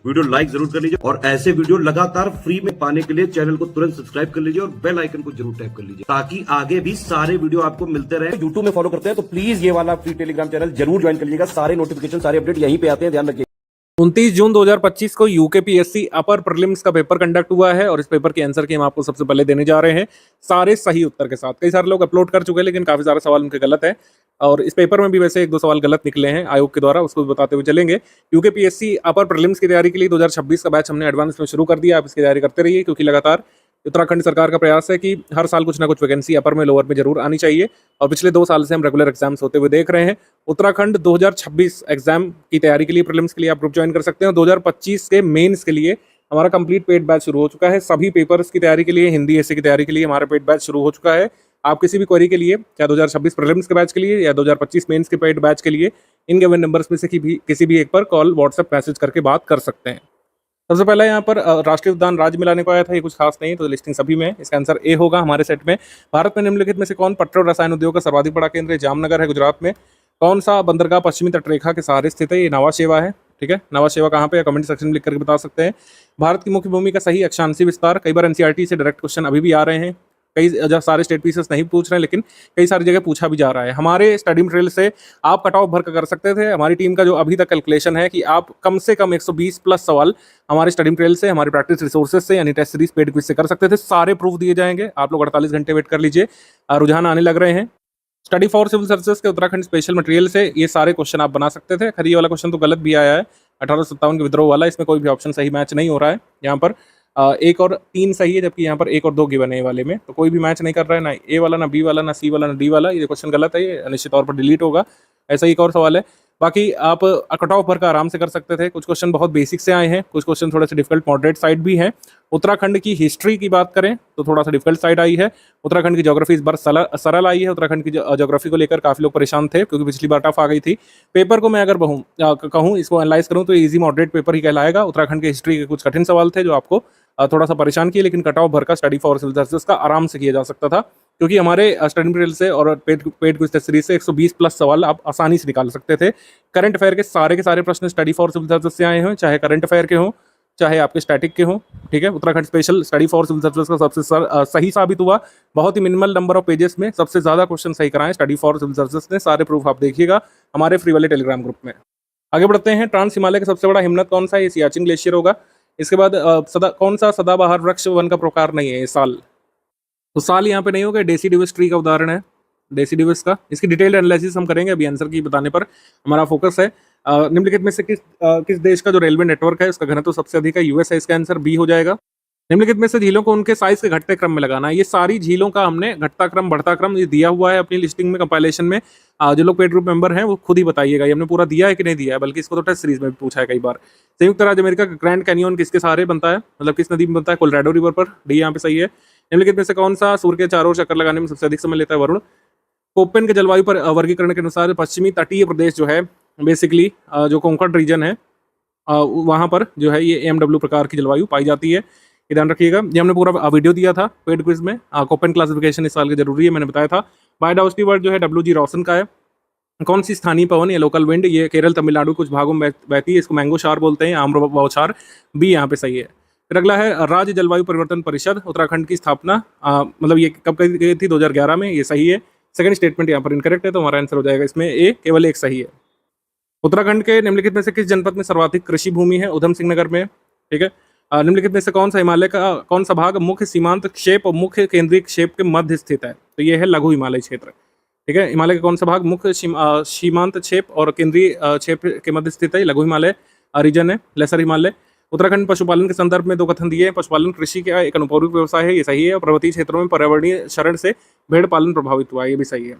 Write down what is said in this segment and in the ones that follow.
Video like जरूर कर लीजिए और ऐसे वीडियो लगातार फ्री में पाने के लिए चैनल को तुरंत सब्सक्राइब कर लीजिए और बेल आइकन को जरूर टैप कर लीजिए ताकि आगे भी सारे वीडियो आपको मिलते रहे। यूट्यूब में फॉलो करते हैं तो प्लीज ये वाला फ्री टेलीग्राम चैनल जरूर ज्वाइन कर लीजिएगा। सारे नोटिफिकेशन सारे अपडेट यहीं पे आते हैं, ध्यान रखिए। 29 जून 2025 को यूकेपीएससी अपर प्रीलिम्स का पेपर कंडक्ट हुआ है और इस पेपर के आंसर की हम आपको सबसे पहले देने जा रहे हैं सारे सही उत्तर के साथ। कई सारे लोग अपलोड कर चुके हैं लेकिन काफी सारे सवाल उनके गलत है और इस पेपर में भी वैसे एक दो सवाल गलत निकले हैं आयोग के द्वारा, उसको भी बताते हुए चलेंगे। यूकेपीएससी अपर प्रीलिम्स की तैयारी के लिए 2026 का बैच हमने एडवांस में शुरू कर दिया। आप इसकी तैयारी करते रहिए क्योंकि लगातार उत्तराखंड सरकार का प्रयास है कि हर साल कुछ ना कुछ वैकेंसी अपर में लोअर में जरूर आनी चाहिए और पिछले 2 साल से हम रेगुलर एग्जाम्स होते हुए देख रहे हैं। उत्तराखंड 2026 एग्जाम की तैयारी के लिए प्रीलिम्स के लिए आप ग्रुप ज्वाइन कर सकते हैं। 2025 के मेंस के लिए हमारा कंप्लीट पेड बैच शुरू हो चुका है। सभी पेपर्स की तैयारी के लिए, हिंदी एसए की तैयारी के लिए हमारा पेड बैच शुरू हो चुका है। आप किसी भी क्वेरी के लिए, चाहे 2026 प्रीलिम्स के बैच के लिए या 2025 मेंस के पेड बैच के लिए, इन गिवन नंबर्स में से किसी भी एक पर कॉल, व्हाट्सएप, मैसेज करके बात कर सकते हैं। सबसे पहले यहाँ पर राष्ट्रीय उद्यान राज्य में लाने को आया था, ये कुछ खास नहीं, तो लिस्टिंग सभी में। इसका आंसर ए होगा हमारे सेट में। भारत में निम्नलिखित में से कौन पेट्रो रसायन उद्योग का सर्वाधिक बड़ा केंद्र है? जामनगर है गुजरात में। कौन सा बंदरगाह पश्चिमी तटरेखा के सहारे स्थित है? ये नवा शेवा है। ठीक है, नवा शेवा कहाँ पे? कमेंट सेक्शन में लिख करके बता सकते हैं। भारत की मुख्य भूमि का सही अक्षांशीय विस्तार। कई बार एनसीईआरटी से डायरेक्ट क्वेश्चन अभी भी आ रहे हैं, कई सारे स्टेट पीसेस नहीं पूछ रहे हैं लेकिन कई सारी जगह पूछा भी जा रहा है। हमारे स्टडी मटेरियल से आप कट ऑफ भर कर सकते थे। हमारी टीम का जो अभी तक कैलकुलेशन है कि आप कम से कम 120 प्लस सवाल हमारे स्टडी मटेरियल से, हमारे प्रैक्टिस रिसोर्सेज से, यानी टेस्ट सीरीज पेड क्विज से कर सकते थे। सारे प्रूफ दिए जाएंगे, आप लोग 48 घंटे वेट कर लीजिए। रुझान आने लग रहे हैं। स्टडी फॉर सिविल सर्विसेज के उत्तराखंड स्पेशल मटेरियल से ये सारे क्वेश्चन आप बना सकते थे। खैर ये वाला क्वेश्चन तो गलत भी आया है, 1857 के विद्रोह वाला, इसमें कोई भी ऑप्शन सही मैच नहीं हो रहा है। यहाँ पर 1 और 3 सही है जबकि यहाँ पर 1 और 2 गिवन है ए वाले में, तो कोई भी मैच नहीं कर रहा है, ना ए वाला, ना बी वाला, ना सी वाला, ना डी वाला। ये क्वेश्चन गलत है, ये निश्चित तौर पर डिलीट होगा। ऐसा ही एक और सवाल है। बाकी आप कट ऑफ भर का आराम से कर सकते थे। कुछ क्वेश्चन बहुत बेसिक से आए हैं, कुछ क्वेश्चन थोड़े से डिफिकल्ट मॉडरेट साइड भी हैं। उत्तराखंड की हिस्ट्री की बात करें तो थोड़ा सा डिफिकल्ट साइड आई है। उत्तराखंड की ज्योग्राफी इस बार सरल आई है। उत्तराखंड की ज्योग्राफी को लेकर काफी लोग परेशान थे क्योंकि पिछली बार टफ आ गई थी। पेपर को मैं अगर कहूँ, इसको एनालाइज करूँ तो इजी मॉडरेट पेपर ही कहलाएगा। उत्तराखंड की हिस्ट्री के कुछ कठिन सवाल थे जो आपको थोड़ा सा परेशान किए, लेकिन कट ऑफ भर का स्टडी फॉर सिविल सर्विसेज का आराम से किया जा सकता था क्योंकि हमारे स्टडी मटेरियल से और पेड क्विज टेस्ट सीरीज से 120 प्लस सवाल आप आसानी से निकाल सकते थे। करंट अफेयर के सारे प्रश्न स्टडी फॉर सिविल सर्विसेज से आए हैं, चाहे करंट अफेयर के हों चाहे आपके स्टैटिक के हों। ठीक है, Uttarakhand special study for civil services का सबसे सही साबित हुआ। बहुत ही मिनिमल नंबर ऑफ पेजेस में सबसे ज्यादा क्वेश्चन सही कराएं स्टडी फॉर सिविल सर्विसेज ने। सारे प्रूफ आप देखिएगा हमारे फ्री वाले टेलीग्राम ग्रुप में। आगे बढ़ते हैं। ट्रांस हिमालय का सबसे बड़ा हिमनद कौन सा है? ये सियाचिन ग्लेशियर होगा। इसके बाद कौन सा सदाबहार वृक्ष वन का प्रकार नहीं है? ये साल, तो साल यहाँ पे नहीं होगा। डेसिडिवस ट्री का उदाहरण है, डेसिडिवस का। इसकी डिटेल्ड एनालिसिस हम करेंगे, अभी आंसर की बताने पर हमारा फोकस है। निम्नलिखित में से किस देश का जो रेलवे नेटवर्क है उसका घनत्व सबसे अधिक है? यूएस है। इसका आंसर बी हो जाएगा। निम्नलिखित में से झीलों को उनके साइज के घटते क्रम में लगाना है। ये सारी झीलों का हमने घटता क्रम बढ़ता क्रम ये दिया हुआ है अपनी लिस्टिंग में, कंपाइलेशन में। जो लोग पेड ग्रुप मेंबर हैं वो खुद ही बताइएगा ये हमने पूरा दिया है कि नहीं दिया है, बल्कि इसको तो टेस्ट सीरीज में भी पूछा है कई बार। संयुक्त राज्य अमेरिका का ग्रैंड कैनियन किसके सहारे बनता है, मतलब किस नदी में बनता है? कोलोराडो रिवर पर। डी यहाँ पे सही है। निम्नलिखित में से कौन सा सूर्य के चारों ओर चक्कर लगाने में सबसे अधिक समय लेता है? वरुण। कोपेन के जलवायु पर वर्गीकरण के अनुसार पश्चिमी तटीय प्रदेश जो है, बेसिकली जो कोंकण रीजन है, वहाँ पर जो है ये AMW प्रकार की जलवायु पाई जाती है। ये ध्यान रखिएगा। ये हमने पूरा वीडियो दिया था पेड क्विज में। कोपेन क्लासिफिकेशन इस साल की जरूरी है, मैंने बताया था। बायोडाइवर्सिटी वर्ड जो है WG रॉसन का है। कौन सी स्थानीय पवन या लोकल विंड, ये केरल तमिलनाडु कुछ भागों में बहती है, इसको मैंगो शार बोलते हैं, आम्र बौछार। बी यहाँ पे सही है। फिर अगला है राज्य जलवायु परिवर्तन परिषद। उत्तराखंड की स्थापना मतलब ये कब की गई थी? 2011 में। ये सही है। सेकंड स्टेटमेंट यहाँ पर इनकरेक्ट है, तो हमारा आंसर हो जाएगा इसमें ए, केवल एक सही है। उत्तराखंड के निम्नलिखित में से किस जनपद में सर्वाधिक कृषि भूमि है? उधम सिंह नगर में। ठीक है। निम्नलिखित में से कौन सा हिमालय का कौन सा भाग मुख्य सीमांत क्षेप और मुख्य केंद्रीय क्षेप के मध्य स्थित है? तो ये है लघु हिमालय क्षेत्र। ठीक है, हिमालय का कौन सा भाग मुख्य सीमांत क्षेप और केंद्रीय क्षेप के मध्य स्थित है? लघु हिमालय रीजन है, लेसर हिमालय। उत्तराखंड पशुपालन के संदर्भ में 2 कथन दिए हैं। पशुपालन कृषि का एक अनुपूरक व्यवसाय है, ये सही है। और पर्वतीय क्षेत्रों में पर्यावरणीय क्षरण से भेड़ पालन प्रभावित हुआ है, ये भी सही है।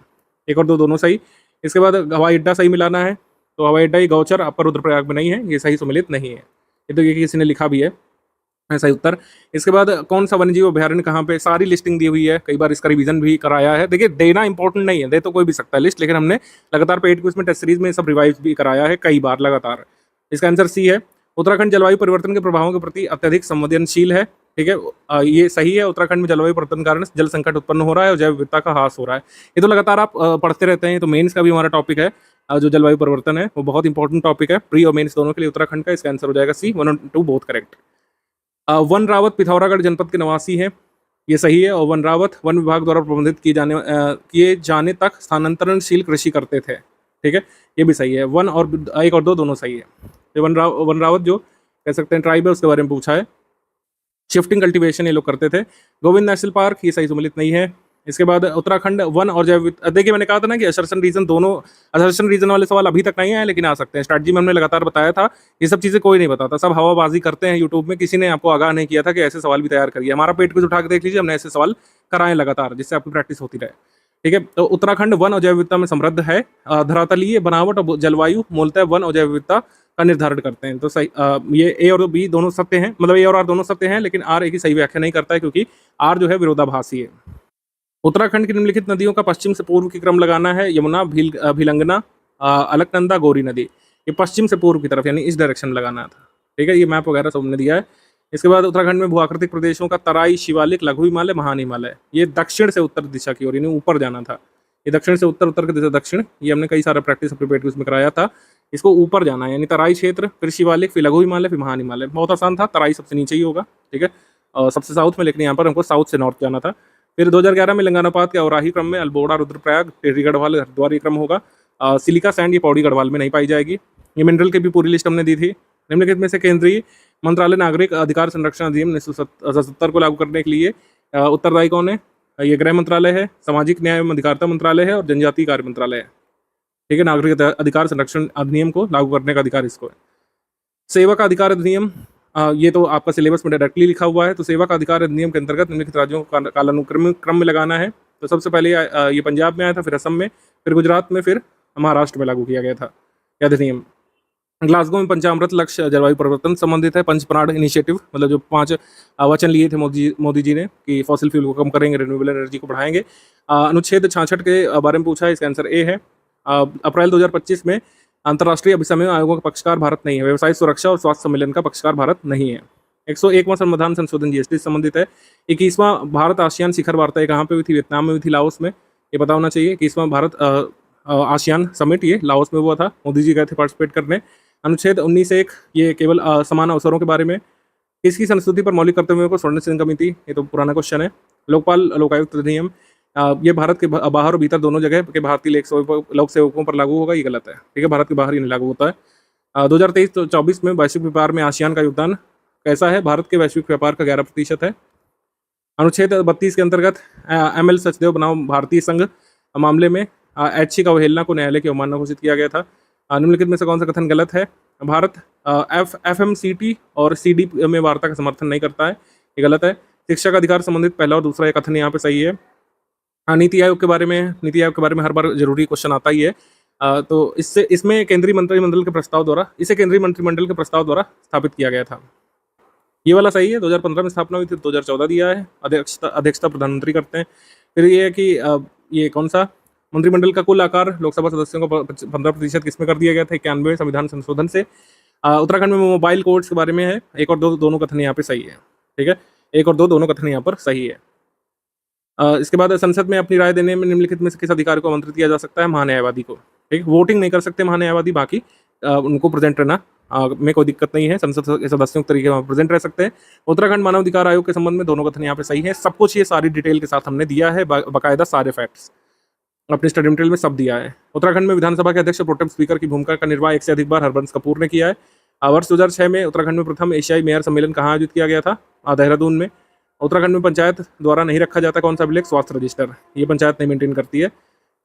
1 और 2 दोनों सही। इसके बाद हवाई अड्डा सही मिलाना है, तो हवाई अड्डा ही गौचर अपर रुद्रप्रयाग में नहीं है, ये सही सम्मिलित नहीं है। ये तो ये किसी ने लिखा भी है, सही उत्तर। इसके बाद कौन सा वन्यजीव अभ्यारण्य कहाँ पे? सारी लिस्टिंग दी हुई है, कई बार इसका रिवीजन भी कराया है। देखिए देना इंपॉर्टेंट नहीं है, दे तो कोई भी सकता है लिस्ट, लेकिन हमने लगातार पेड क्विज में टेस्ट सीरीज में सब रिवाइज भी कराया है कई बार लगातार। इसका आंसर सी है। उत्तराखंड जलवायु परिवर्तन के प्रभावों के प्रति अत्यधिक संवेदनशील है। ठीक है, ये सही है। उत्तराखंड में जलवायु परिवर्तन के कारण जल संकट उत्पन्न हो रहा है और जैव विविधता का ह्रास हो रहा है। ये तो लगातार आप पढ़ते रहते हैं, तो मेंस का भी हमारा टॉपिक है। जो जलवायु परिवर्तन है वो बहुत इंपॉर्टेंट टॉपिक है प्री और मेंस दोनों के लिए उत्तराखंड का। इसका आंसर हो जाएगा सी, 1 और 2 both correct. One Rawat Pithoragarh जनपद के निवासी हैं, ये सही है। और वन रावत वन विभाग द्वारा प्रबंधित किए जाने तक स्थानांतरणशील कृषि करते थे, ठीक है, ये भी सही है। 1 और 1 और 2 दोनों सही है। ये वन रावत जो कह सकते हैं ट्राइब है, उसके बारे में पूछा है। शिफ्टिंग कल्टीवेशन ये लोग करते थे। गोविंद नेशनल पार्क ये सही सम्मिलित नहीं है। इसके बाद उत्तराखंड वन और जैव देखिए मैंने कहा था ना कि असर्शन रीजन दोनों, असर्शन रीजन वाले सवाल अभी तक नहीं आए लेकिन आ सकते हैं। स्ट्रैटेजी में हमने लगातार बताया था, ये सब चीज़ें कोई नहीं बताता, सब हवाबाजी करते हैं यूट्यूब में। किसी ने आपको आगाह नहीं किया था कि ऐसे सवाल भी तैयार करिए। हमारा पेट कुछ उठा के देख लीजिए, हमने ऐसे सवाल कराएं लगातार जिससे आपकी प्रैक्टिस होती रहे, ठीक है। तो उत्तराखंड वन और जैव विविधता में समृद्ध है। धरातलीय बनावट और जलवायु मूलतः वन और जैव विविधता का निर्धारण करते हैं। तो सही ये ए और बी दोनों सत्य हैं, मतलब ए और आर दोनों सत्य हैं, लेकिन आर एक ही सही व्याख्या नहीं करता है क्योंकि आर जो है विरोधाभासी है। उत्तराखंड की निम्नलिखित नदियों का पश्चिम से पूर्व की क्रम लगाना है। यमुना, भीलंगना, अलकनंदा, गौरी नदी। ये पश्चिम से पूर्व की तरफ यानी इस डायरेक्शन में लगाना था, ठीक है। ये मैप वगैरह सब हमने दिया है। इसके बाद उत्तराखंड में भूआकृतिक प्रदेशों का तराई, शिवालिक, लघु हिमालय, महान हिमालय, ये दक्षिण से उत्तर दिशा की ओर यानी ऊपर जाना था। ये दक्षिण से उत्तर, उत्तर की दिशा दक्षिण, ये हमने कई सारा प्रैक्टिस अपने पेट में कराया था। इसको ऊपर जाना है यानी तराई क्षेत्र, फिर शिवालिक, फिर लघु हिमालय, फिर महान हिमालय। बहुत आसान था, तराई सबसे नीचे ही होगा, ठीक है, सबसे साउथ में, लेकिन यहाँ पर हमको साउथ से नॉर्थ जाना था। फिर 2011 में लिंगानुपात के अवराही क्रम में अल्मोड़ा, रुद्रप्रयाग, टिहरी गढ़वाल, हरिद्वार ये क्रम होगा। सिलिका सैंड ये पौड़ी गढ़वाल में नहीं पाई जाएगी। ये मिनरल की भी पूरी लिस्ट हमने दी थी। निम्नलिखित में से केंद्रीय मंत्रालय नागरिक अधिकार संरक्षण अधिनियम 1970 को लागू करने के लिए उत्तरदायी कौन है? ये गृह मंत्रालय है, सामाजिक न्याय एवं अधिकारिता मंत्रालय है और जनजातीय कार्य मंत्रालय है, ठीक है। नागरिक अधिकार संरक्षण अधिनियम को लागू करने का अधिकार इसको है। सेवा का अधिकार अधिनियम, ये तो आपका सिलेबस में डायरेक्टली लिखा हुआ है। तो सेवा का अधिकार अधिनियम के अंतर्गत निम्नलिखित राज्यों को कालानुक्रम क्रम में लगाना है। तो सबसे पहले ये पंजाब में आया था, फिर असम में, फिर गुजरात में, फिर महाराष्ट्र में लागू किया गया था यह अधिनियम। ग्लासगो में पंचामृत लक्ष्य जलवायु परिवर्तन संबंधित है। पंचप्राण इनिशिएटिव, मतलब जो 5 वचन लिए थे मोदी जी ने कि फॉसिल फ्यूल को कम करेंगे, रिन्यूएबल एनर्जी को बढ़ाएंगे। अनुच्छेद 66 के बारे में पूछा है, इसका आंसर ए है। अप्रैल 2025 में अंतर्राष्ट्रीय अभिसमय आयोगों का पक्षकार भारत नहीं है। व्यवसायिक सुरक्षा और स्वास्थ्य सम्मेलन का पक्षकार भारत नहीं है। 101वां संविधान संशोधन जीएसटी से संबंधित है। 21वां भारत आसियान शिखर वार्ता कहाँ पे हुई थी? वियतनाम में हुई थी, लाओस में, ये पता होना चाहिए। 21वां भारत आसियान समिट ये लाओस में हुआ था, मोदी जी गए थे पार्टिसिपेट करने। अनुच्छेद 19(1) ये केवल समान अवसरों के बारे में। किसकी संस्कृति पर मौलिक कर्तव्यों को स्वर्ण सिंह कमेटी, ये तो पुराना क्वेश्चन है। लोकपाल लोकायुक्त अधिनियम, ये भारत के बाहर और भीतर दोनों जगह के भारतीय लोक सेवकों पर लागू होगा, ये गलत है, ठीक है, भारत के बाहर ही नहीं लागू होता है। 2023-24 में वैश्विक व्यापार में आसियान का योगदान कैसा है? भारत के वैश्विक व्यापार का 11% है। अनुच्छेद 32 के अंतर्गत ML सचदेव बनाम भारतीय संघ मामले में ऐच्छिक अवहेलना को न्यायालय की अवमानना घोषित किया गया था। निम्नलिखित में से कौन सा कथन गलत है? भारत FMCT और CD में वार्ता का समर्थन नहीं करता है, ये गलत है। शिक्षा का अधिकार संबंधित पहला और दूसरा ये कथन यहाँ पे सही है। नीति आयोग के बारे में हर बार जरूरी क्वेश्चन आता ही है। तो इसमें केंद्रीय मंत्रिमंडल के प्रस्ताव द्वारा स्थापित किया गया था, ये वाला सही है। 2015 में स्थापना हुई थी, 2014 दिया है। अध्यक्षता प्रधानमंत्री करते हैं। फिर ये है कि ये कौन सा मंत्रिमंडल का कुल आकार लोकसभा सदस्यों का 15% किसमें कर दिया गया था? 91वें संविधान संशोधन से। उत्तराखंड में मोबाइल कोर्ट्स के बारे में है। 1 और 2 दोनों कथन यहाँ पे सही है, ठीक है, 1 और 2 दोनों कथन यहाँ पर सही है। इसके बाद संसद में अपनी राय देने में निम्नलिखित में से किस अधिकारी को आमंत्रित किया जा सकता है? महान्यायवादी को, ठीक। वोटिंग नहीं कर सकते महान्यायवादी, बाकी उनको प्रेजेंट रहना में कोई दिक्कत नहीं है। संसद के सदस्यों के तरीके वहाँ प्रेजेंट रह सकते हैं। उत्तराखंड मानव अधिकार आयोग के संबंध में दोनों कथन यहाँ पे सही है। सब कुछ ये सारी डिटेल के साथ हमने दिया है, बाकायदा सारे फैक्ट्स अपने स्टडी मटेरियल में सब दिया है। उत्तराखंड में विधानसभा के अध्यक्ष प्रोटेम स्पीकर की भूमिका का निर्वाह 1 से अधिक बार हरबंस कपूर ने किया है। वर्ष 2006 में उत्तराखंड में प्रथम एशियाई मेयर सम्मेलन कहाँ आयोजित किया गया था? देहरादून में। उत्तराखंड में पंचायत द्वारा नहीं रखा जाता कौन सा अभिलेख? स्वास्थ्य रजिस्टर, ये पंचायत नहीं मेंटेन करती है।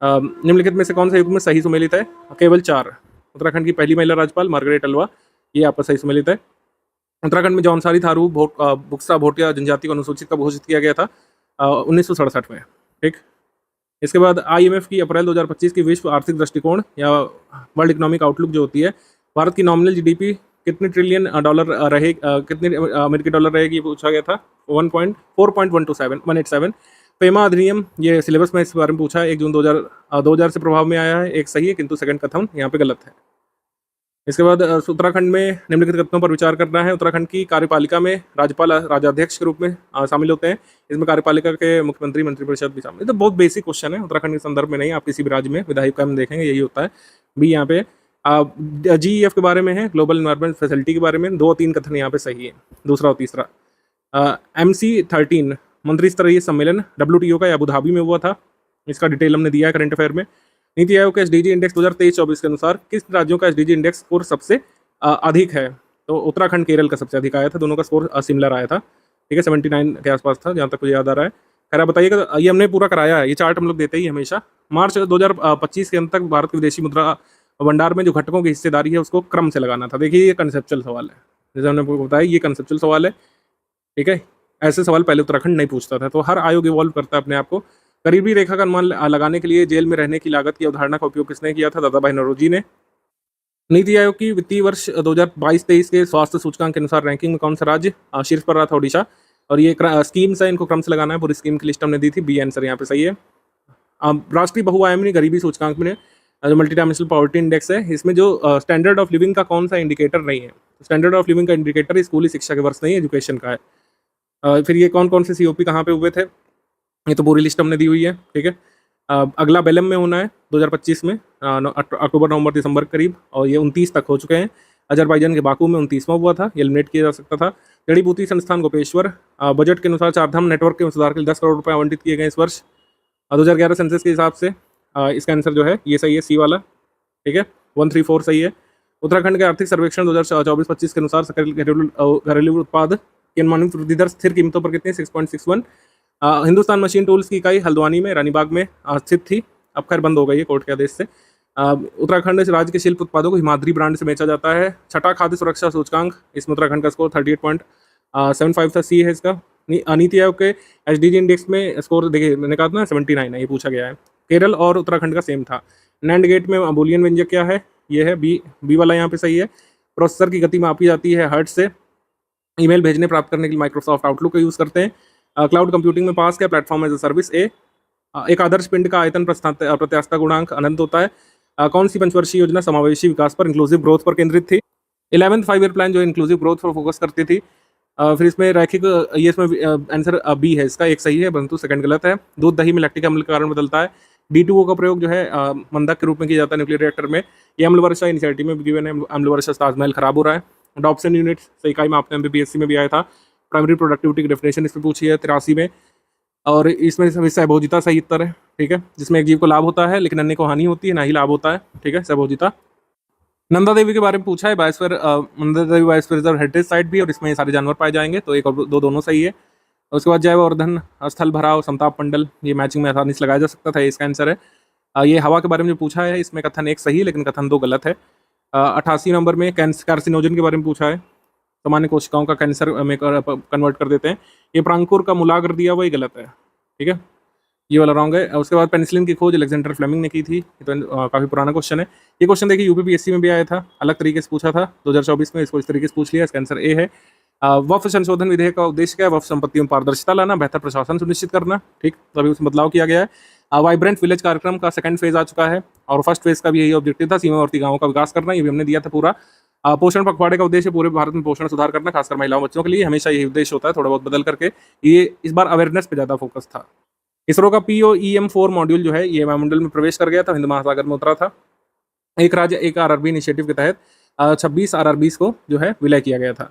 निम्नलिखित में से कौन सा युग में सही सुमेलित है? केवल 4। उत्तराखंड की पहली महिला राज्यपाल मार्गरेट अल्वा, ये आपका सही सुमेलित है। उत्तराखंड में जौनसारी, थारू, बुक्सा, भोटिया जनजाति को अनुसूचित कब घोषित किया गया था? 1967 में, ठीक। इसके बाद IMF की अप्रैल 2025 की विश्व आर्थिक दृष्टिकोण या वर्ल्ड इकोनॉमिक आउटलुक जो होती है, भारत की नॉमिनल GDP कितने ट्रिलियन डॉलर रहेगी, कितने अमेरिकी डॉलर रहेगी, पूछा गया था। 4.187 पेमा अधिनियम, ये सिलेबस में इस बारे में पूछा है। 1 जून 2000 से प्रभाव में आया है, एक सही है, किंतु सेकंड कथन यहाँ पे गलत है। इसके बाद उत्तराखंड में निम्नलिखित कथनों पर विचार करना है। उत्तराखंड की कार्यपालिका में राज्यपाल राज्याध्यक्ष के रूप में शामिल होते हैं। इसमें कार्यपालिका के मुख्यमंत्री मंत्रिपरिषद भी शामिल है। तो बहुत बेसिक क्वेश्चन है, उत्तराखंड के संदर्भ में नहीं, आप किसी भी राज्य में विधायिका में देखेंगे यही होता है। बी यहाँ पे GEF के बारे में है, ग्लोबल इन्वायरमेंट फैसिलिटी के बारे में 2-3 कथन यहाँ पे सही है, दूसरा और तीसरा। MC13 मंत्री स्तरीय सम्मेलन WTO का अबू धाबी में हुआ था, इसका डिटेल हमने दिया है करंट अफेयर में। नीति आयोग के SDG इंडेक्स 2023-24 के अनुसार किस राज्यों का SDG इंडेक्स स्कोर सबसे अधिक है? तो उत्तराखंड केरल का सबसे अधिक आया था, दोनों का स्कोर सिमिलर आया था, ठीक है, 79 के आसपास था जहाँ तक मुझे याद आ रहा है। खैर आप बताइएगा, ये हमने पूरा कराया है, ये चार्ट हम लोग देते ही हमेशा। मार्च 2025 के अंत तक भारत के विदेशी मुद्रा भंडार में जो घटकों की हिस्सेदारी है उसको क्रम से लगाना था। देखिए ये कंसेप्चुअल सवाल है, जैसे हमने बताया ये कंसेप्चुअल सवाल है, ठीक है। ऐसे सवाल पहले उत्तराखंड नहीं पूछता था। तो हर आयोग इवॉल्व करता है अपने आप को। करीबी रेखा का अनुमान लगाने के लिए जेल में रहने की लागत की अवधारणा का उपयोग किसने किया था? दादा भाई नौरोजी ने। नीति आयोग की वित्तीय वर्ष 2022-23 के स्वास्थ्य सूचकांक के अनुसार रैंकिंग में कौन सा राज्य शीर्ष पर रहा था? ओडिशा। और ये स्कीम्स है, इनको क्रम से लगाना है, पूरी स्कीम की लिस्ट हमने दी थी, बी आंसर यहाँ पे सही है। राष्ट्रीय बहुआयामी गरीबी सूचकांक में जो मल्टी डायमेंशनल पॉवर्टी इंडेक्स है, इसमें जो स्टैंडर्ड ऑफ लिविंग का कौन सा इंडिकेटर नहीं है? स्टैंडर्ड ऑफ लिविंग का इंडिकेटर स्कूली शिक्षा के वर्ष नहीं, एजुकेशन का है। फिर ये कौन कौन से COP कहाँ पे हुए थे, ये तो पूरी लिस्ट हमने दी हुई है, ठीक है। अगला बेलम में होना है 2025 में, अक्टूबर नवंबर दिसंबर के करीब, और ये 29 तक हो चुके हैं। अजरबैजान के बाकू में 29वां हुआ था, ये एलिमिनेट किया जा सकता था। जड़ी बूटी संस्थान गोपेश्वर, बजट के अनुसार चारधाम नेटवर्क के सुधार के लिए 10 करोड़ रुपए आवंटित किए गए इस वर्ष 2011 सेंसस के हिसाब से। इसका आंसर जो है ये सही है, सी वाला, ठीक है, 134 सही है। उत्तराखंड के आर्थिक सर्वेक्षण 2024-25 के अनुसार घरेलू उत्पाद की अनुमानित वृद्धि दर स्थिर कीमतों पर कितनी? 6.61। हिंदुस्तान मशीन टूल्स की इकाई हल्द्वानी में रानीबाग में स्थित थी, अब खैर बंद हो गई है कोर्ट के आदेश से। उत्तराखंड राज्य के शिल्प उत्पादों को हिमाद्री ब्रांड से बेचा जाता है। छठा खाद्य सुरक्षा सूचकांक, इसमें उत्तराखंड का स्कोर 38.75 था, सी है इसका। नीति आयोग के SDG इंडेक्स में स्कोर देखिए, मैंने कहा था ना 79 है, ये पूछा गया है। केरल और उत्तराखंड का सेम था। नैंड गेट में बूलियन व्यंजक क्या है? ये है बी वाला यहाँ पे सही है। प्रोसेसर की गति मापी जाती है हर्ट्ज से। ईमेल भेजने प्राप्त करने के लिए माइक्रोसॉफ्ट आउटलुक का यूज़ करते हैं। क्लाउड कंप्यूटिंग में पास क्या? प्लेटफॉर्म एज अ सर्विस ए। एक आदर्श पिंड का आयतन प्रत्यास्थता गुणांक अनंत होता है। कौन सी पंचवर्षीय योजना समावेशी विकास पर, इंक्लूसिव ग्रोथ पर केंद्रित थी? 11th 5 ईयर प्लान जो इंक्लूसिव ग्रोथ पर फोकस करती थी। फिर इसमें रैखिक, ये इसमें आंसर बी है इसका, एक सही है परंतु सेकंड गलत है। दूध दही में लैक्टिक अम्ल के कारण बदलता है। D2O का प्रयोग जो है मंदक के रूप में किया जाता है न्यूक्लियर रिएक्टर में। ये अम्ल वर्षा इनिशिएटिव में भी गिवन है, अम्ल वर्षा से ताजमहल खराब हो रहा है। डॉप्सन यूनिट से इकाई में आपने MPPSC में भी आया था। प्राइमरी प्रोडक्टिविटी की डेफिनेशन इसमें पूछी है 83 में, और इसमें सहभोजिता सही उत्तर है, ठीक है, जिसमें एक जीव को लाभ होता है लेकिन अन्य को हानि होती है, ना ही लाभ होता है, ठीक है, सहभोजिता। नंदा देवी के बारे में पूछा है, biosphere, Nanda Devi biosphere reserve heritage site भी, और इसमें ये सारे जानवर पाए जाएंगे, तो एक और दो दोनों सही है। उसके बाद जैववर्धन, स्थल भराव, समताप मंडल, ये मैचिंग में आसानी से लगाया जा सकता था, इसका आंसर है। ये हवा के बारे में जो पूछा है, इसमें कथन एक सही है लेकिन कथन 2 गलत है। 88 नंबर में कार्सिनोजन के बारे में पूछा है, सामान्य कोशिकाओं का कैंसर में कन्वर्ट कर देते हैं। ये प्रांकुर का मुलाग्र दिया वही गलत है, ठीक है, ये वाला रॉन्ग है। उसके बाद पेनिसिलिन की खोज अलेक्जेंडर फ्लेमिंग ने की थी, ये तो काफ़ी पुराना क्वेश्चन है। ये क्वेश्चन देखिए UPPSC में भी आया था, अलग तरीके से पूछा था 2024 में, इसको इस तरीके से पूछ लिया, इसका आंसर ए है। वक्फ संशोधन विधेयक का उद्देश्य क्या है? वक्फ संपत्तियों में पारदर्शिता लाना, बेहतर प्रशासन सुनिश्चित करना, ठीक, तभी उसमें बदलाव किया गया है। वाइब्रेंट विलेज कार्यक्रम का सेकंड फेज आ चुका है, और फर्स्ट फेज का भी यही ऑब्जेक्टिव था, सीमावर्ती गाँवों का विकास करना, ये भी हमने दिया था पूरा। पोषण पखवाड़े का उद्देश्य पूरे भारत में पोषण सुधार करना, खासकर महिलाओं बच्चों के लिए, हमेशा यही उद्देश्य होता है, थोड़ा बहुत बदल करके। ये इस बार अवेयरनेस पे ज़्यादा फोकस था। इसरो का POEM4 मॉड्यूल जो है ये वायुमंडल में प्रवेश कर गया था, हिंद महासागर में उतरा था। एक राज्य एक RRB इनिशिएटिव के तहत 26 RRBs को जो है विलय किया गया था।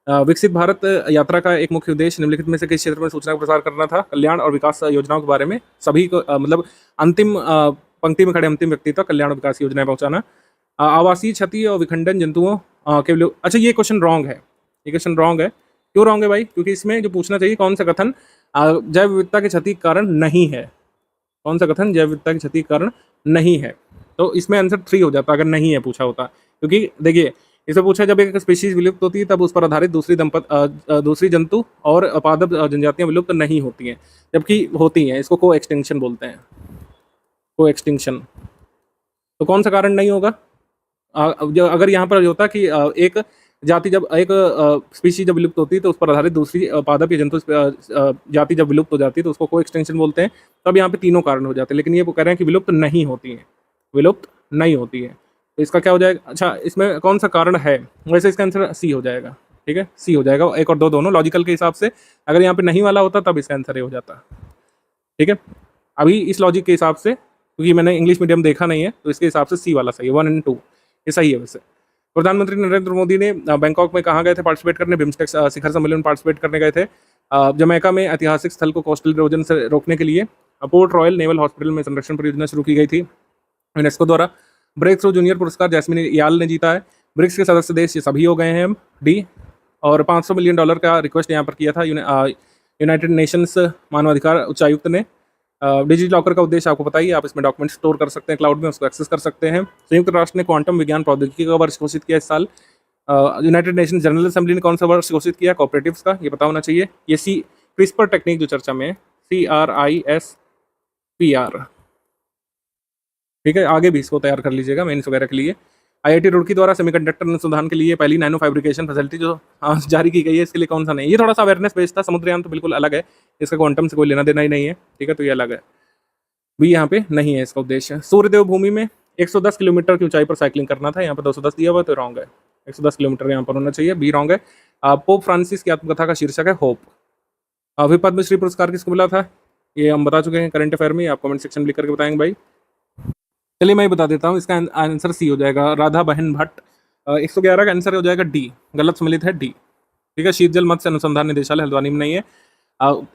विकसित भारत यात्रा का एक मुख्य उद्देश्य निम्नलिखित में से किस क्षेत्र में सूचना का प्रसार करना था? कल्याण और विकास योजनाओं के बारे में सभी को, मतलब अंतिम पंक्ति में खड़े अंतिम व्यक्ति तक कल्याण और विकास योजनाएं पहुंचाना। आवासीय क्षति और विखंडन जंतुओं के लिए, अच्छा ये क्वेश्चन रॉन्ग है, ये क्वेश्चन रॉन्ग है। क्यों रॉन्ग है भाई? क्योंकि इसमें जो पूछना चाहिए कौन सा कथन जैव विविधता के क्षति के कारण नहीं है, कौन सा कथन जैव विविधता की क्षति के कारण नहीं है, तो इसमें आंसर 3 हो जाता अगर नहीं है पूछा होता। क्योंकि देखिए इसे पूछा जब एक स्पीशीज विलुप्त होती है तब उस पर आधारित दूसरी जंतु और पादप जनजातियां विलुप्त नहीं होती हैं, जबकि होती हैं, इसको को एक्सटिंक्शन बोलते हैं, को एक्सटिंक्शन। तो कौन सा कारण नहीं होगा? अगर यहाँ पर होता कि एक जाति जब एक स्पीशीज जब विलुप्त होती है तो उस पर आधारित दूसरी पादप या जंतु जाति जब विलुप्त हो जाती है तो उसको को एक्सटेंशन बोलते हैं, तब यहाँ पे तीनों कारण हो जाते हैं। लेकिन ये वो कह रहे हैं कि विलुप्त नहीं होती है, विलुप्त नहीं होती है, तो इसका क्या हो जाएगा, अच्छा इसमें कौन सा कारण है, वैसे इसका आंसर सी हो जाएगा। ठीक है, सी हो जाएगा, एक और दो दोनों लॉजिकल के हिसाब से। अगर यहाँ पे नहीं वाला होता तब इसका आंसर ए हो जाता। ठीक है, अभी इस लॉजिक के हिसाब से, क्योंकि मैंने इंग्लिश मीडियम देखा नहीं है, तो इसके हिसाब से सी वाला सही है, 1 और 2 ये सही है। वैसे प्रधानमंत्री नरेंद्र मोदी ने बैंकॉक में कहाँ गए थे पार्टिसिपेट करने, बिम्स्टेक शिखर सम्मेलन में पार्टिसिपेट करने गए थे। जमैका में ऐतिहासिक स्थल को कोस्टल इरोजन से रोकने के लिए पोर्ट रॉयल नेवल हॉस्पिटल में संरक्षण परियोजना शुरू की गई थी यूनेस्को द्वारा। ब्रेक थ्रू जूनियर पुरस्कार जैस्मिन याल ने जीता है। ब्रिक्स के सदस्य देश ये सभी हो गए हैं हम, डी। और $500 मिलियन का रिक्वेस्ट यहाँ पर किया था यूनाइटेड नेशंस मानवाधिकार उच्चायुक्त ने। डिजिटल लॉकर का उद्देश्य आपको पता ही है, आप इसमें डॉक्यूमेंट स्टोर कर सकते हैं क्लाउड में, उसको एक्सेस कर सकते हैं। संयुक्त राष्ट्र ने क्वांटम विज्ञान प्रौद्योगिकी का वर्ष घोषित किया इस साल। यूनाइटेड नेशन जनरल असेंबली ने कौन सा वर्ष घोषित किया कोऑपरेटिव्स का, ये पता होना चाहिए। ये क्रिस्पर टेक्निक जो चर्चा में है, CRISPR। ठीक है, आगे भी इसको तैयार कर लीजिएगा मेंस वगैरह के लिए। IIT रुड़की द्वारा सेमीकंडक्टर अनुसंधान के लिए पहली नैनो फैब्रिकेशन फैसिलिटी जो जारी की गई है, इसके लिए कौन सा नहीं, ये थोड़ा सा अवेयरनेस बेस्ड था। समुद्रयान तो बिल्कुल अलग है, इसका क्वांटम से कोई लेना देना ही नहीं है। ठीक है, तो ये अलग है, भी यहाँ पे नहीं है इसका उद्देश्य। सूर्यदेव भूमि में 110 किलोमीटर की ऊंचाई पर साइकिलिंग करना था, यहाँ पर 210 दिया हुआ, तो रॉन्ग है। 110 किलोमीटर यहाँ पर होना चाहिए, बी रॉन्ग है। पोप फ्रांसिस की आत्मकथा का शीर्षक है होप। अभी पद्मश्री पुरस्कार किसको मिला था, ये हम बता चुके हैं करंट अफेयर में, आप कमेंट सेक्शन में लिख करके बताएंगे भाई। चलिए मैं बता देता हूँ, इसका आंसर सी हो जाएगा, राधा बहन भट्ट। 111 का आंसर हो जाएगा डी, गलत सम्मिलित है डी। ठीक है, शीतजल मत्स्य अनुसंधान निदेशालय हल्द्वानी में नहीं है।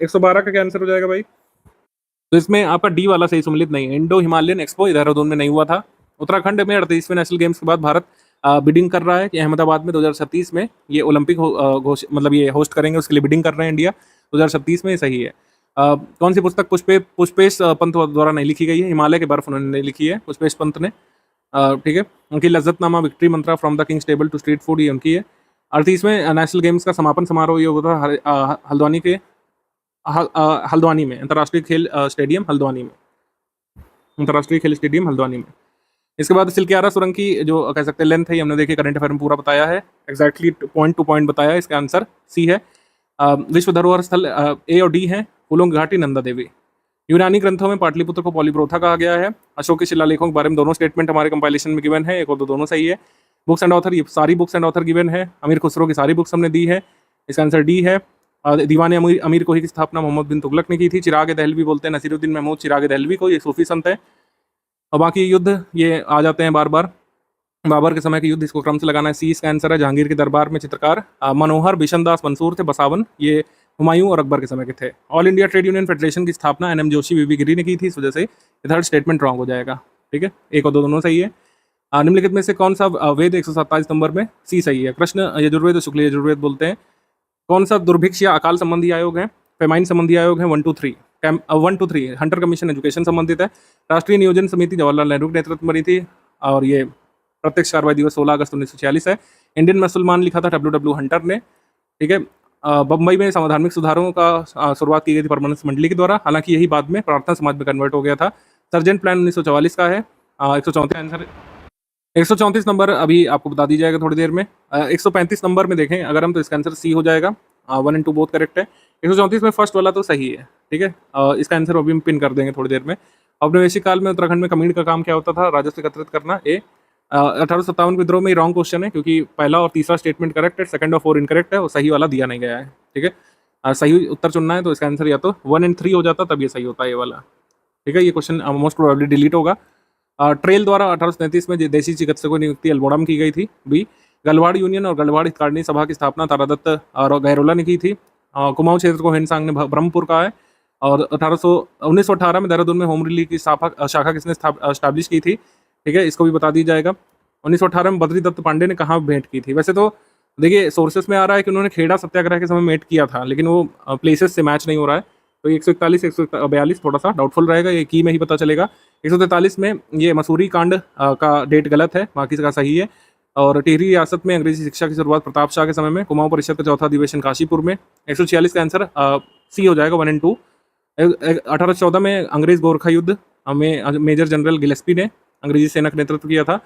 112 का क्या आंसर हो जाएगा भाई, तो इसमें आपका डी वाला सही सम्मिलित नहीं है। इंडो हिमालयन एक्सपो देहरादून में नहीं हुआ था। उत्तराखंड में 38वें नेशनल गेम्स के बाद भारत बिडिंग कर रहा है कि अहमदाबाद में 2036 में ये ओलंपिक मतलब ये होस्ट करेंगे, उसके लिए बिडिंग कर रहे हैं इंडिया 2036 में, सही है। कौन सी पुस्तक पुष्पेश पंत द्वारा नहीं लिखी गई है, हिमालय के बर्फ उन्होंने नहीं लिखी है पुष्पेश पंत ने। ठीक है, उनकी Lazzatnama victory mantra from the kings table to street food, ये उनकी है। 38वें नेशनल गेम्स का समापन समारोह ये होता है हल्द्वानी में, अंतर्राष्ट्रीय खेल स्टेडियम हल्द्वानी में, अंतर्राष्ट्रीय खेल स्टेडियम हल्द्वानी में। इसके बाद सिलक्यारा सुरंग की जो कह सकते हैं लेंथ है, हमने देखिए करंट अफेयर में पूरा बताया है, एक्जैक्टली पॉइंट टू पॉइंट बताया है। इसका आंसर सी है। विश्व धरोहर स्थल ए और डी है, फूलों की घाटी, नंदा देवी। यूनानी ग्रंथों में पाटलिपुत्र को पॉलीप्रोथा कहा गया है। अशोक के शिलालेखों के बारे में दोनों स्टेटमेंट हमारे कंपाइलेशन में गिवन है, एक और दो दोनों सही है। बुक्स एंड ऑथर, ये सारी बुक्स एंड ऑथर गिवन है। अमीर खुसरो की सारी बुक्स हमने दी है, इसका आंसर डी है। दीवान अमीर कोही की स्थापना मोहम्मद बिन तुगलक ने की थी। चिराग दहलवी बोलते हैं नसीरुद्दीन महमूद चिराग दहलवी को, ये सूफी संत है। और बाकी युद्ध ये आ जाते हैं बार बार, बाबर के समय के युद्ध, इसको क्रम से लगाना है, सी इसका आंसर है। जहांगीर के दरबार में चित्रकार मनोहर बिशन दास मंसूर थे। बसावन ये हुमायूं और अकबर के समय के थे। All India trade union federation की स्थापना NM जोशी वीवी गिरी ने की थी, इस वजह से थर्ड स्टेटमेंट रॉन्ग हो जाएगा। ठीक है, एक और दो दोनों सही है। निम्नलिखित में से कौन सा वेद 127 नंबर में, सी सही है। कृष्ण यजुर्वेद और शुक्ल यजुर्वेद बोलते हैं। कौन सा दुर्भिक्ष या अकाल संबंधी आयोग है, फेमाइन संबंधी आयोग है 1 to 3। 1 to 3 Hunter commission education संबंधित है। राष्ट्रीय नियोजन समिति जवाहरलाल नेहरू के नेतृत्व में बनी थी, और ये प्रत्यक्ष कार्रवाई दिवस 16 अगस्त 1946 है। इंडियन मुसलमान लिखा था WW हंटर ने। ठीक है, बम्बई में संवैधानिक सुधारों का शुरुआत की गई थी परमानेंस मंडली के द्वारा, हालांकि यही बाद में प्रार्थना समाज में कन्वर्ट हो गया था। सर्जेंट प्लान 1944 का है। 134 आंसर, 134 नंबर अभी आपको बता दी जाएगा थोड़ी देर में। 135 नंबर में देखें अगर हम, तो इसका आंसर सी हो जाएगा। 1 and 2 बोथ करेक्ट है। 134 में फर्स्ट वाला तो सही है। ठीक है, इसका आंसर अभी हम पिन कर देंगे थोड़ी देर में। औपनिवेशिक काल में उत्तराखंड में कमीण का काम क्या होता था, राजस्व एकत्रित करना। 1857 विद्रोह में रॉन्ग क्वेश्चन है, क्योंकि पहला और तीसरा स्टेटमेंट करेक्ट है, सेकंड और 4 इनकरेक्ट है, और सही वाला दिया नहीं गया है। ठीक है, सही उत्तर चुनना है, तो इसका आंसर या तो 1 and 3 हो जाता, तब ये सही होता है ये वाला। ठीक है, ये क्वेश्चन मोस्ट प्रोबेबली डिलीट होगा। ट्रेल द्वारा 1833 में देशी चिकित्सकों की नियुक्ति अल्मोड़ा में की गई थी। बी गलवाड़ यूनियन और गलवाड़ हितकारिणी सभा की स्थापना तारादत्त और गहरोला ने की थी। कुमाऊं क्षेत्र को हिंदसांग ने ब्रह्मपुर कहा है। और 1918 में देहरादून में होम रिलीफ की शाखा किसने स्टैब्लिश की थी। ठीक है, इसको भी बता दी जाएगा। 1918 में बद्री दत्त पांडे ने कहाँ भेंट की थी। वैसे तो देखिए सोर्सेस में आ रहा है कि उन्होंने खेड़ा सत्याग्रह के समय मेट किया था, लेकिन वो प्लेसेस से मैच नहीं हो रहा है, तो 141 142 थोड़ा सा डाउटफुल रहेगा, ये की में ही पता चलेगा। 143 में ये मसूरी कांड का डेट गलत है, बाकी का सही है। और टिहरी रियासत में अंग्रेजी शिक्षा की शुरुआत प्रताप शाह के समय में। कुमाऊं परिषद का चौथा अधिवेशन काशीपुर में। 146 का आंसर सी हो जाएगा 1 and 2। 1814 में अंग्रेज गोरखा युद्ध में मेजर जनरल गिलेस्पी ने अंग्रेजी सेना का नेतृत्व किया था।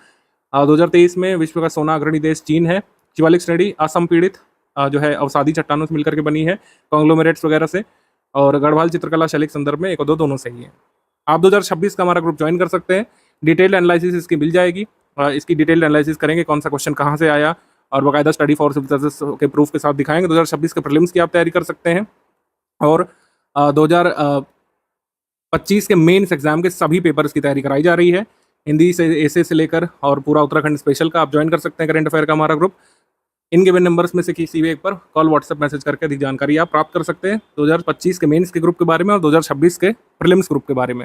2023 में विश्व का सोना अग्रणी देश चीन है। शिवालिक श्रेणी असंपीड़ित जो है अवसादी चट्टानों से मिलकर के बनी है, कॉन्ग्लोमेरेट्स वगैरह से। और गढ़वाल चित्रकला शैली के संदर्भ में एक और दो दोनों सही है। आप 2026 का हमारा ग्रुप ज्वाइन कर सकते हैं, डिटेल्ड एनालिसिस इसकी मिल जाएगी। इसकी डिटेल एनालिसिस करेंगे, कौन सा क्वेश्चन कहाँ से आया, और बाकायदा स्टडी फॉर सिविल सर्विसेज के प्रूफ के साथ दिखाएंगे। 2026 के प्रीलिम्स की आप तैयारी कर सकते हैं, और 2025 के मेंस एग्जाम के सभी पेपर्स की तैयारी कराई जा रही है, हिंदी से एसे से लेकर और पूरा उत्तराखंड स्पेशल का। आप ज्वाइन कर सकते हैं करेंट अफेयर का हमारा ग्रुप। इन गिवन नंबर्स में से किसी भी एक पर कॉल व्हाट्सएप मैसेज करके अधिक जानकारी आप प्राप्त कर सकते हैं 2025 के मेंस के ग्रुप के बारे में और 2026 के प्रीलिम्स ग्रुप के बारे में।